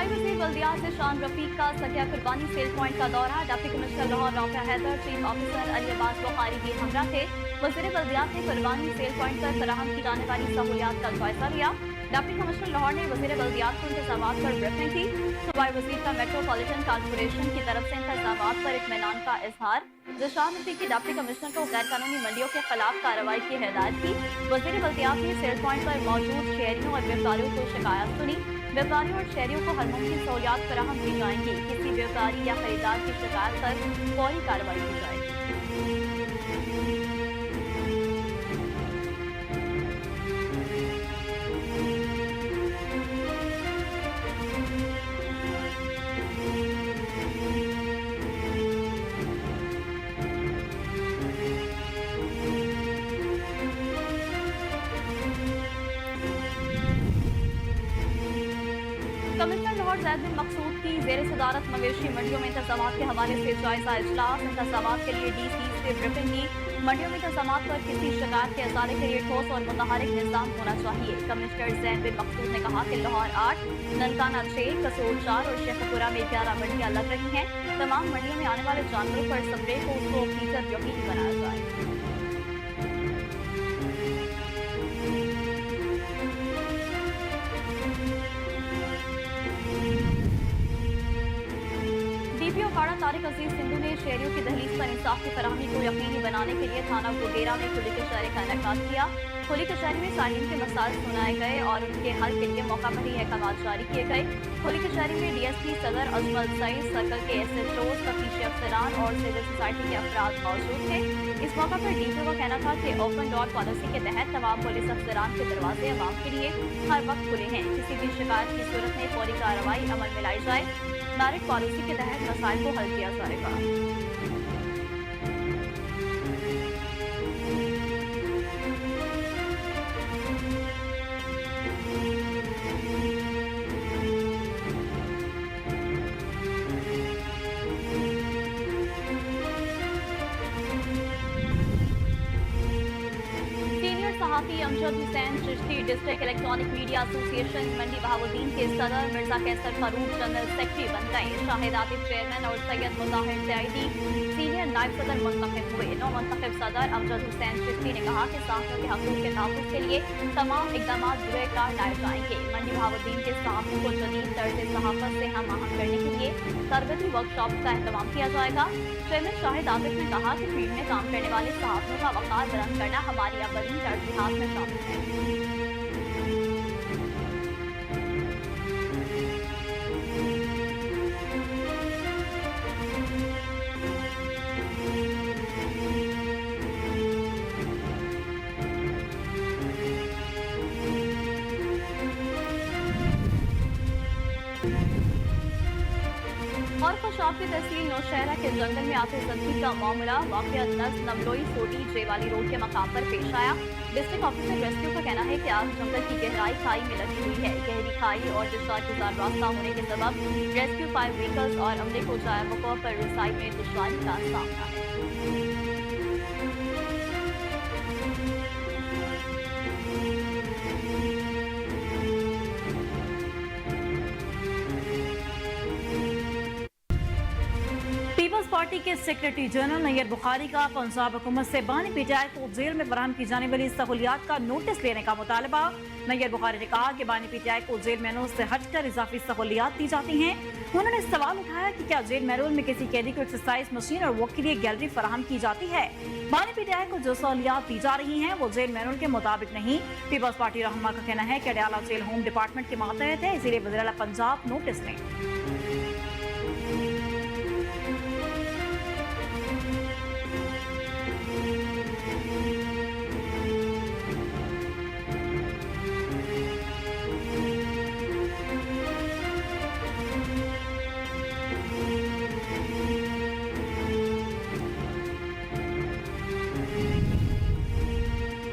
सूबाई वज़ीर बल्दियात ज़ीशान रफीक का सकिया कुर्बानी सेल पॉइंट का दौरा। Deputy commissioner Lahore Rafia Haider, chief officer Ali Abbas Bukhari भी हमरा थे। वज़ीर बल्दियात ने कुर्बानी सेल पॉइंट पर फराहम की जाने वाली सहूलियात का जायजा लिया। डिप्टी कमिश्नर लाहौर ने वज़ीर बल्दियात को इंतजामात पर ब्रीफिंग की। सूबाई वज़ीर का मेट्रोपॉलिटन कॉर्पोरेशन की तरफ से इंतजामात पर इत्मीनान का इजहार। ज़ीशान रफीक की डिप्टी कमिश्नर को गैर कानूनी मंडियों के खिलाफ कार्रवाई की हिदायत की। वज़ीर बल्दियात ने सेल पॉइंट पर मौजूद शहरियों और व्यापारियों को शिकायत सुनी। व्यापारियों और शहरियों को हर मुमकिन सहूलियात फराहम की जाएंगी। किसी व्यापारी या खरीदार की शिकायत पर फौरी कार्रवाई की जाएगी। कमिश्नर लाहौर ज़ैद बिन मकसूद की ज़ेर सदारत मवेशी मंडियों में इंतजामात के हवाले से जायजा इजलास। इंतजामात के लिए DC से ब्रीफिंग की। मंडियों में इंतजामात पर किसी शिकायत के इजाले के लिए ठोस और मुतहरिक निज़ाम होना चाहिए। कमिश्नर ज़ैद बिन मकसूद ने कहा कि लाहौर 8, ननकाना 6, कसोल 4 और शेखपुरा में 11 मंडियाँ लग रही हैं। तमाम मंडियों में आने वाले जानवरों पर स्प्रे को 100% यकीनी बनाया जाए। DPO खाड़ा तारिक अजीज सिंधु ने शहरियों की दहलीज पर इंसाफ की फराहमी को यकीनी बनाने के लिए थाना गोडेरा में खुली कचहरी का इनेकाद किया। खुली कचहरी में साहिल के मसाइल सुनाए गए और उनके हल के लिए मौका पर ही अहकाम जारी किए गए। खुली कचहरी में DSP सदर अजमल सईद, सर्कल के SHO, तफ्तीशी अफसरान और सिविल सोसाइटी के अफराद मौजूद थे। इस मौका पर DPO का कहना था कि ओपन डोर पॉलिसी के तहत तमाम पुलिस अफसरान के दरवाजे अवाम के लिए हर वक्त खुले हैं। किसी भी शिकायत की सूरत में फौरी कार्रवाई अमल में लाई जाए। मेरिट पॉलिसी के तहत मसाइल को हल किया जाएगा। सहाफ़ी Amjad Hussain Chishti district electronic media association Mandi Bahauddin के सदर, मिर्जा कैसर फारूक जनरल सेक्रेटरी बन गए। शाहिद आतिफ चेयरमैन और सैयद मुताहिर ज़ैदी सीनियर नायब सदर मुंतखब हुए। नौ मुंतखब सदर अमजद हुसैन चिश्ती ने कहा कि सहाफ़ियों के हकूक़ के तहफ़्फ़ुज़ के लिए तमाम इक़दाम बुरे कार लाए जाएंगे। मंडी बहाउद्दीन के सहाफ़ियों को जदीद तर्ज़ सहाफ़त से हम आहंग करने के लिए तरबती वर्कशॉप का एहतमाम किया जाएगा। चेयरमैन शाहिद आतिफ ने कहा कि फील्ड में काम करने वाले सहाफ़ियों का वक़ार बुलंद करना हमारी अव्वलीन तरजीहात में शामिल है। और खुशाब की तहसील नौशहरा के जंगल में आतिशबाजी का मामला वाक़या नमलोई सोटी जेवाली रोड के मकाम पर पेश आया। डिस्ट्रिक्ट ऑफिसर रेस्क्यू का कहना है कि आग जंगल की गहराई खाई में लगी हुई है। गहरी खाई और दिशागुजार रास्ता होने के सबब रेस्क्यू 5 व्हीकल्स और अमले को जाया मौका पर रसाई में दुश्वारी का सामना है। पीपल्स पार्टी के सेक्रेटरी जनरल नैयर बुखारी का पंजाब हुकूमत से बानी पीटीआई को जेल में फराहम की जाने वाली सहूलियात का नोटिस लेने का मुतालबा। नैयर बुखारी ने कहा कि बानी पीटीआई को जेल मैनुअल से हटकर इजाफी सहूलियात दी जाती हैं। उन्होंने सवाल उठाया कि क्या जेल मैनुअल में किसी कैदी को एक्सरसाइज मशीन और वॉक के लिए गैलरी फराहम की जाती है। बानी पीटीआई को जो सहूलियात दी जा रही हैं वो जेल मैनुअल के मुताबिक नहीं। पीपल्स पार्टी रहनुमा का कहना है कि अडयाला जेल होम डिपार्टमेंट के मातहत है, इसीलिए वज़ीर आला पंजाब नोटिस लें।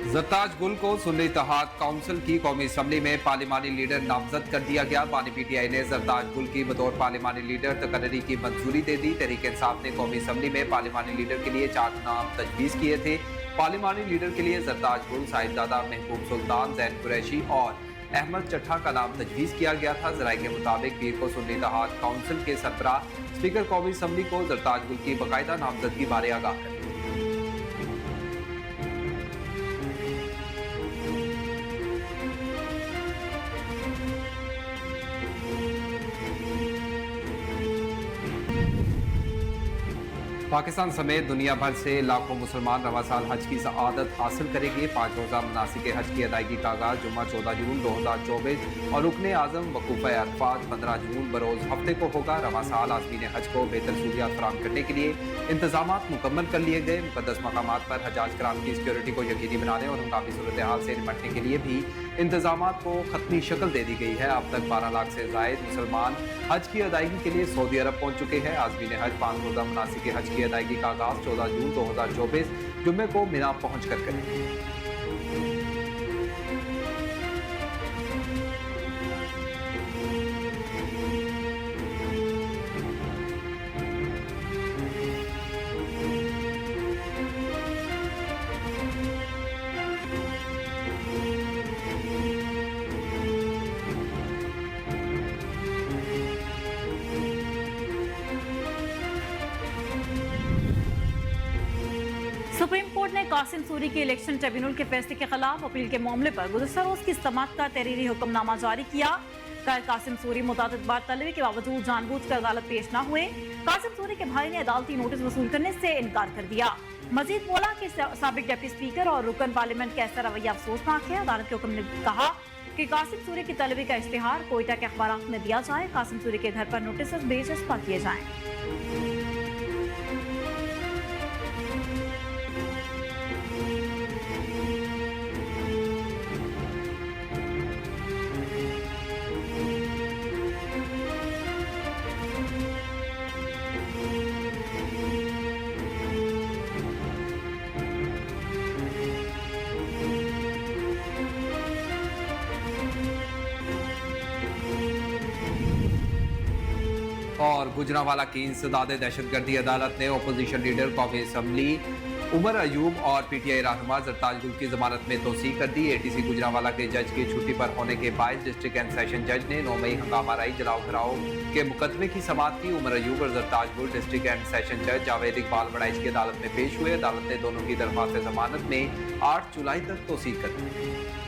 ज़रताज गुल को सुन्नी इत्तेहाद काउंसिल की कौमी असम्बली में पार्लिमानी लीडर नामजद कर दिया गया। बानी पीटीआई ने ज़रताज गुल की बतौर पार्लिमानी लीडर तकर्री की मंजूरी दे दी। तहरीक इंसाफ ने कौमी असम्बली में पार्लिमानी लीडर के लिए 4 नाम तजवीज़ किए थे। पार्लिमानी लीडर के लिए ज़रताज गुल, साहिबजादा महबूब सुल्तान, जैन कुरैशी और अहमद चट्ठा का नाम तजवीज़ किया गया था। जराये के मुताबिक पीर को सुन्नी इत्तेहाद काउंसिल के सरबराह स्पीकर कौमी असम्बली को जरताज गुल की बाकायदा नामजदगी बारे आगाह कर पाकिस्तान समेत दुनिया भर से लाखों मुसलमान रवा साल हज की सआदत हासिल करेंगे। 5 रोज़ा मनासिक हज की अदायगी का आगाज जुम्मा 14 जून 2024 और रुकने आज़म वकूफ़ अरफात 15 जून बरोज़ हफ्ते को होगा। रवा साल आज़मीन हज को बेहतर सहूलियात फराहम करने के लिए इंतजामात मुकम्मल कर लिए गए। मुकद्दस मकामात पर हजाज कराम की सिक्योरिटी को यकीनी बनाने और हंगामी सूरत हाल से निपटने के लिए भी इंतजामात को खत्मी शक्ल दे दी गई है। अब तक 12 लाख से जायद मुसलमान हज की अदायगी के लिए सऊदी अरब पहुंच चुके हैं। आज़मीन हज 5 रोज़ा मनासिक हज की अदायगी का आगाज 14 जून 2024 जुम्मे को मिना पहुंच कर करेंगे। सुप्रीम कोर्ट ने कासिम सूरी के इलेक्शन ट्रिब्यूनल के फैसले के खिलाफ अपील के मामले पर गुज़श्ता रोज की समाअत का तहरीरी हुक्मनामा जारी किया। कल कासिम सूरी मुतादिद बार तलबी के बावजूद जानबूझकर अदालत पेश न हुए। कासिम सूरी के भाई ने अदालती नोटिस वसूल करने से इनकार कर दिया। मजीद बोला कि साबिक डिप्टी स्पीकर और रुकन पार्लियामेंट का ऐसा रवैया अफसोसनाक है। अदालत के हुक्म ने कहा कि कासिम सूरी की तलबी का इश्तिहार कोयटा के अखबारात में दिया जाए। कासिम सूरी के घर पर नोटिस बेचस्पा किए जाएं। और गुजरांवाला की इंसदाद दहशतगर्दी अदालत ने अपोजिशन लीडर कौमी असम्बली उमर अयूब और पीटीआई रहनुमा जरताज गुल की जमानत में तोसी कर दी। एटीसी गुजरांवाला के जज की छुट्टी पर होने के बाद डिस्ट्रिक्ट एंड सेशन जज ने 9 मई हंगामा राई जलाओ घराओ के मुकदमे की समाअत की। उमर अयूब और जरताज गुल डिस्ट्रिक्ट एंड सेशन जज जावेद इकबाल बड़ाइच की अदालत में पेश हुए। अदालत ने दोनों की दरख्वास्त जमानत में 8 जुलाई तक तोसी कर दी।